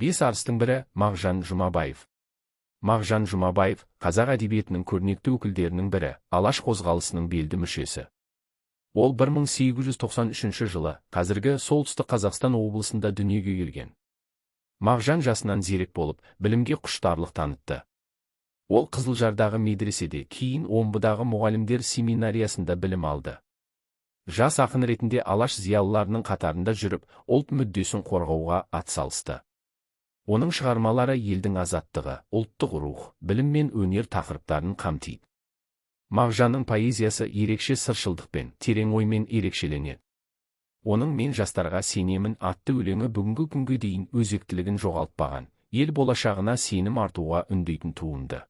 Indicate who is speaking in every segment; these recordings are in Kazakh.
Speaker 1: Бес арыстың бірі Мағжан Жұмабаев. Мағжан Жұмабаев қазақ әдебиетінің көрнекті өкілдерінің бірі, Алаш қозғалысының белді мүшесі. Ол 1893 жылы қазіргі солтүстік Қазақстан облысында дүниеге келген. Мағжан жасынан зерек болып, білімге құштарлық танытты. Ол Қызылжардағы медреседе, кейін Омбыдағы мұғалімдер семинариясында білім алды. Жас ақын ретінде алаш зиялыларының қатарында жүріп, ұлт мүддесін қорғауға атсалысты. Оның шығармалары елдің азаттығы, ұлттық рух, білім мен өнер тақырыптарын қамтиды. Мағжанның поэзиясы ерекше сыршылдықпен, терең оймен ерекшеленеді. Оның «Мен жастарға сенемін» атты өлеңі бүгінгі күнге дейін өзектілігін жоғалтпаған, ел болашағына сенім артуға үндейтін туынды.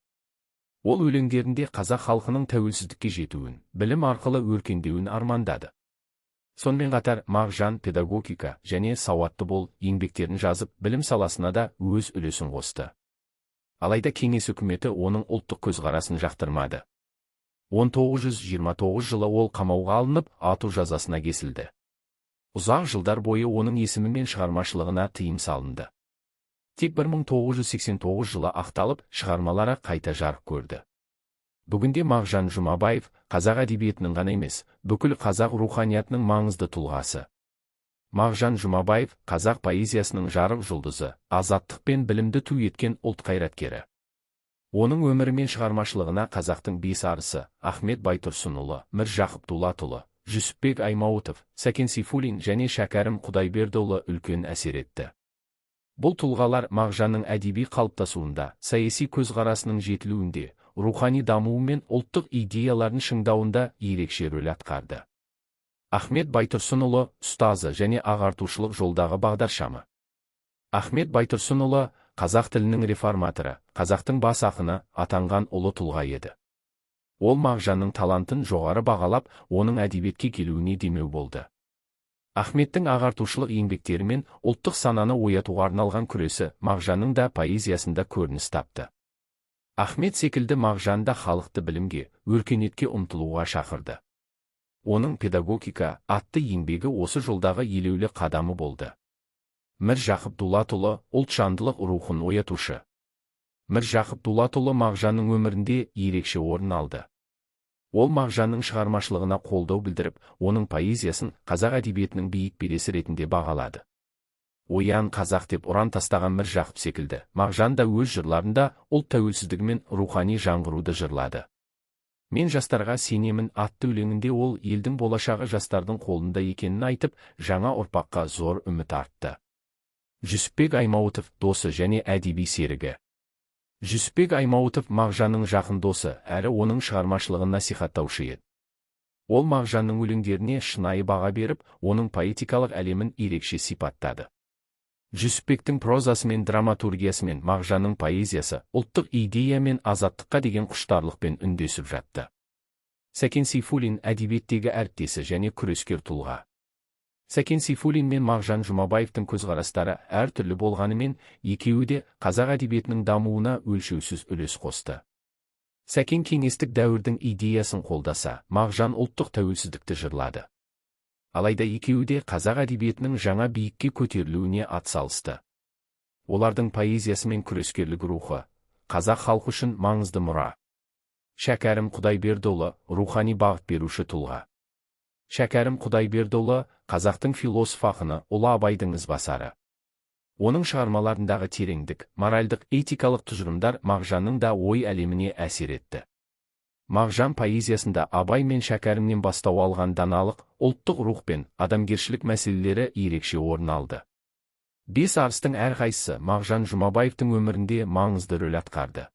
Speaker 1: Ол өлеңдерінде қазақ халқының тәуелсіздікке жетуін, білім арқылы өркендеуін армандады. Сонымен қатар Мағжан педагогика және сауатты бол еңбектерін жазып, білім саласына да өз үлесін қосты. Алайда кеңес үкіметі оның ұлттық көзқарасын жақтырмады. 1929 жылы ол қамауға алынып, ату жазасына кесілді. Ұзақ жылдар бойы оның есімі мен шығармашылығына тыйым салынды. Тек 1989 жылы ақталып, шығармалары қайта жарық көрді. Бүгінде Мағжан Жұмабаев қазақ әдебиетінің ғана емес, бүкіл қазақ руханиятының маңызды тұлғасы. Мағжан Жұмабаев қазақ поэзиясының жарық жұлдызы, азаттық пен білімді ту еткен ұлт қайраткері. Оның өмірі мен шығармашылығына қазақтың бес арысы Ахмет Байтұрсынұлы, Міржақып Дулатұлы, Жүсіпбек Аймауытов, Сәкен Сейфуллин және Шәкәрім Құдайбердіұлы үлкен әсер етті. Бұл тұлғалар Мағжанның әдеби қалыптасуында, саяси көзқарасының жетілуінде, рухани дамуы мен ұлттық идеяларын шыңдауында ерекше рөл атқарды. Ахмет Байтұрсынұлы ұстазы және ағартушылық жолдағы бағдаршамы. Ахмет Байтұрсынұлы қазақ тілінің реформаторы, қазақтың бас ақыны атанған ұлы тұлға еді. Ол Мағжанның талантын жоғары бағалап, оның әдебиетке келуіне демеу болды. Ахметтің ағартушылық еңбектері мен ұлттық сананы оятуға арналған күресі Мағжанның да поэзиясында көрініс тапты. Ахмет секілді Мағжан да халықты білімге, өркениетке ұмтылуға шақырды. Оның педагогика атты еңбегі осы жолдағы елеулі қадамы болды. Міржақып Дулатұлы ұлтжандылық рухын оятушы. Міржақып Дулатұлы Мағжанның өмірінде ерекше орын алды. Ол Мағжанның шығармашылығына қолдау білдіріп, оның поэзиясын қазақ әдебиетінің биік белесі ретінде бағалады. Оян қазақ деп ұран тастаған Міржақып секілді, Мағжан да өз жырларында ұлт тәуелсіздігі мен рухани жаңғыруды жырлады. «Мен жастарға сенемін» атты өлеңінде ол елдің болашағы жастардың қолында екенін айтып, жаңа ұрпаққа зор үміт артты. Жүсіпбек Аймауытов досы және әдеби серігі. Жүсіпбек Аймауытов Мағжанның жақын досы, әрі оның шығармашылығын насихаттаушы еді. Ол Мағжанның өлеңдеріне шынайы баға беріп, оның поэтикалық әлемін ерекше сипаттады. Жүсіпбектің прозасы мен драматургиясымен Мағжанның поэзиясы ұлттық идея мен азаттыққа деген құштарлықпен үндесіп жатты. Сәкен Сейфуллин әдебиеттегі әріптесі және күрескер тұлға. Сәкен Сейфуллин мен Мағжан Жұмабаевтың көзқарастары әртүрлі болғанымен, екеуі де қазақ әдебиетінің дамуына өлшеусіз үлес қосты. Сәкен кеңестік дәуірдің идеясын қолдаса, Мағжан ұлттық тәуелсіздікті жырлады. Алайда екеуі де қазақ әдебиетінің жаңа биікке көтерілуіне атсалысты. Олардың поэзиясы мен күрескерлік рухы қазақ халқы үшін маңызды мұра. Шәкәрім Құдайбердіұлы рухани бағыт беруші тұлға. Шәкәрім Құдайбердіұлы қазақтың философ ақыны, ұлы Абайдың ізбасары. Оның шығармаларындағы тереңдік, моральдық, этикалық тұжырымдар Мағжанның да ой әлеміне әсер етті. Мағжан поэзиясында Абай мен Шәкәрімнен бастау алған даналық, ұлттық рух пен адамгершілік мәселелері ерекше орын алды. Бес арыстың әрқайсысы Мағжан Жұмабаевтың өмірінде маңызды рөл атқарды.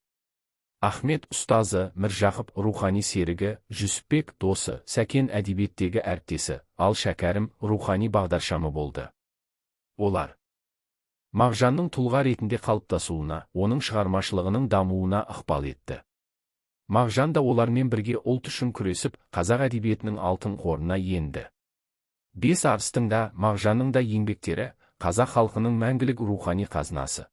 Speaker 1: Ахмет ұстазы, Міржақып рухани серігі, Жүсіпбек досы, Сәкен әдебиеттегі әріптесі, ал Шәкәрім рухани бағдаршамы болды. Олар Мағжанның тұлға ретінде қалыптасуына, оның шығармашылығының дамуына ықпал етті. Мағжан да олармен бірге ұлт үшін күресіп, қазақ әдебиетінің алтын қорына енді. Бес арыстың да, Мағжанның да еңбектері қазақ халқының мәңгілік рухани қазынасы.